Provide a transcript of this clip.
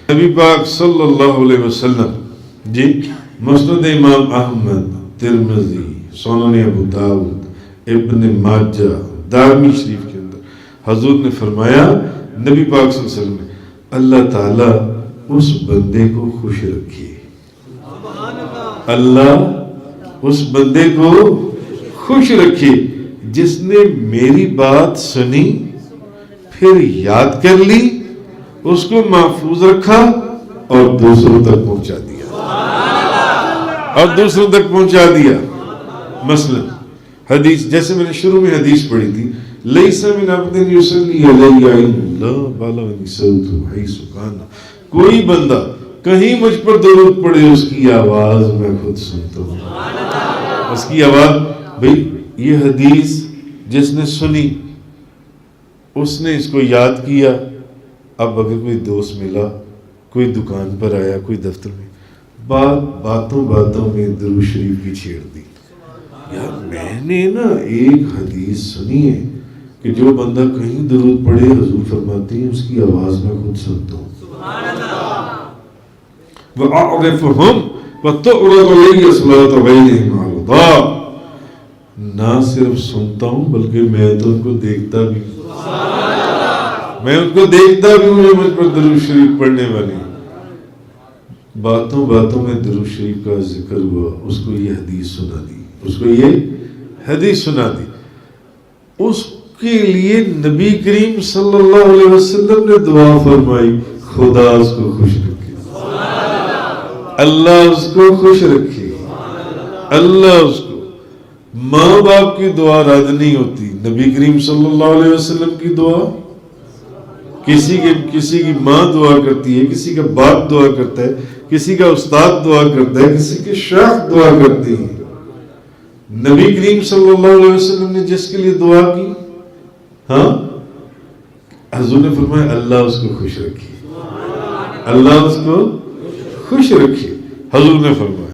نبی پاک صلی اللہ علیہ وسلم جی مسند امام احمد، ترمذی، سنن ابو داؤد، ابن ماجہ، دارمی شریف کے اندر حضور نے فرمایا، نبی پاک صلی اللہ علیہ وسلم نے، اللہ تعالیٰ اس بندے کو خوش رکھے، اللہ اس بندے کو خوش رکھے جس نے میری بات سنی، پھر یاد کر لی، اس کو محفوظ رکھا اور دوسروں تک پہنچا دیا مثلا حدیث، جیسے میں نے شروع میں حدیث پڑھی تھی، لیس من عبد یصلی علی اللہ بلغنی صوتہ حیث کان، کوئی بندہ کہیں مجھ پر درود پڑے اس کی آواز میں خود سنتا ہوں، اس کی آواز۔ بھئی یہ حدیث جس نے سنی اس نے اس کو یاد کیا، اب اگر کوئی دوست ملا، کوئی دکان پر آیا، کوئی دفتر میں، باتوں میں درود شریف کی چھیڑ دی، یار میں نے نا ایک حدیث سنی ہے کہ جو بندہ کہیں درود پڑھے حضور فرماتے ہیں اس کی آواز میں خود سنتا ہوں، وَأَعْرِفُهُمْ وَتُعْرَضُ عَلَيَّ صَلَاةُ غَيْرِهِمْ عَرْضًا، نہ صرف سنتا ہوں بلکہ میں تو ان کو دیکھتا بھی ہوں، میں ان کو دیکھتا بھی ہوں جو مجھ پر درود شریف پڑھنے والی ہیں۔ باتوں میں درود شریف کا ذکر ہوا، اس کو یہ حدیث سنا دی، اس کے لیے نبی کریم صلی اللہ علیہ وسلم نے دعا فرمائی، خدا اس کو خوش رکھے، اللہ اس کو خوش رکھے، اللہ اس کو۔ ماں باپ کی دعا رد نہیں ہوتی، نبی کریم صلی اللہ علیہ وسلم کی دعا، کسی کی ماں دعا کرتی ہے، کسی کا باپ دعا کرتا ہے، کسی کا استاد دعا کرتا ہے، کسی کے شیخ دعا کرتی ہے، نبی کریم صلی اللہ علیہ وسلم نے جس کے لیے دعا کی، ہاں حضور نے فرمایا اللہ اس کو خوش رکھے، اللہ اس کو خوش رکھے، حضور نے فرمایا۔